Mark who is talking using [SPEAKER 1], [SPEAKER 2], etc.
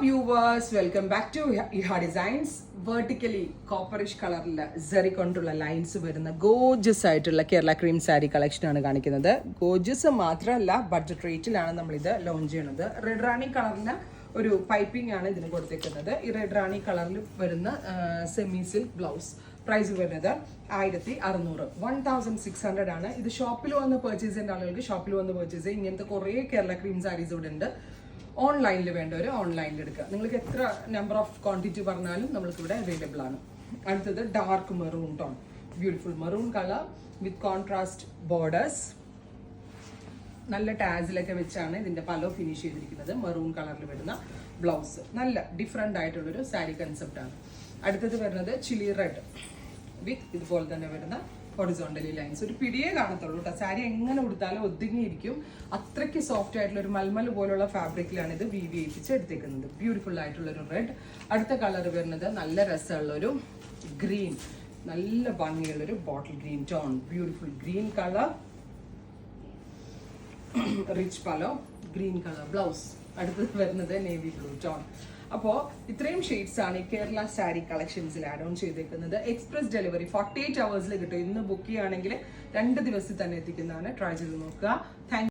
[SPEAKER 1] Viewers, welcome back to Iha Designs. Vertically copperish കളറിൽ സെറി കൊണ്ടുള്ള lines വരുന്ന ഗോർജസ് ആയിട്ടുള്ള കേരള ക്രീം സാരി കളക്ഷൻ ആണ് കാണിക്കുന്നത്. ഗോർജസ് മാത്രമല്ല, ബഡ്ജറ്റ് റേറ്റിലാണ് നമ്മളിത് ലോഞ്ച് ചെയ്യുന്നത്. റെഡ് റാണി കളറിന് ഒരു പൈപ്പിംഗ് ആണ് ഇതിന് കൊടുത്തേക്കുന്നത്. ഈ റെഡ് റാണി കളറിൽ വരുന്ന സെമി സിൽക്ക് ബ്ലൗസ് പ്രൈസ് വരുന്നത് 1600, 1600 ആണ്. ഇത് ഷോപ്പിൽ വന്ന് പർച്ചേസ് ചെയ്യേണ്ട ആളുകൾക്ക് ഷോപ്പിൽ വന്ന് പർച്ചേസ് ചെയ്യും. ഇങ്ങനത്തെ കുറേ കേരള ക്രീം സാരീസ് ഇവിടെ ഉണ്ട്. ഓൺലൈനിൽ വേണ്ടവർ ഓൺലൈനിൽ എടുക്കുക. നിങ്ങൾക്ക് എത്ര നമ്പർ ഓഫ് ക്വാണ്ടിറ്റി പറഞ്ഞാലും നമ്മൾക്ക് ഇവിടെ അവൈലബിൾ ആണ്. അടുത്തത് dark maroon tone, beautiful maroon colour വിത്ത് കോൺട്രാസ്റ്റ് ബോർഡേഴ്സ്. നല്ല ടാസിലൊക്കെ വെച്ചാണ് ഇതിന്റെ പലോ ഫിനിഷ് ചെയ്തിരിക്കുന്നത്. മെറൂൺ കളറിൽ വരുന്ന ബ്ലൗസ് നല്ല ഡിഫറെന്റ് ആയിട്ടുള്ളൊരു സാരി കൺസെപ്റ്റ് ആണ്. അടുത്തത് വരുന്നത് ചില്ലി റെഡ് വിത്ത് ഇതുപോലെ തന്നെ വരുന്ന ഹൊറിസോണ്ടലി ലൈൻസ്. ഒരു പിടിയേ കാണത്തുള്ളൂ കേട്ടോ. സാരി എങ്ങനെ ഉടുത്താലും ഒതുങ്ങിയിരിക്കും. അത്രയ്ക്ക് സോഫ്റ്റ് ആയിട്ടുള്ള ഒരു മൽമൽ പോലുള്ള ഫാബ്രിക്കിലാണ് ഇത് വീവി ചെയ്യിപ്പിച്ച് എടുത്തേക്കുന്നത്. ബ്യൂട്ടിഫുൾ ആയിട്ടുള്ളൊരു റെഡ്. അടുത്ത കളർ വരുന്നത് നല്ല രസമുള്ളൊരു ഗ്രീൻ, നല്ല ഭംഗിയുള്ളൊരു bottle green tone, beautiful green colour, rich പലോ, ഗ്രീൻ കളർ ബ്ലൗസ്. അടുത്തത് വരുന്നത് നേവി ബ്ലൂ ടോൺ. അപ്പോൾ ഇത്രയും ഷെയ്ഡ്സ് ആണ് ഈ കേരള സാരി കളക്ഷൻസിൽ ആഡ് ഓൺ ചെയ്തേക്കുന്നത്. എക്സ്പ്രസ് ഡെലിവറി 48 hours കിട്ടും. ഇന്ന് ബുക്ക് ചെയ്യുകയാണെങ്കിൽ 2 ദിവസത്തിൽ തന്നെ എത്തിക്കുന്നതാണ്. ട്രൈ ചെയ്ത് നോക്കുക. താങ്ക്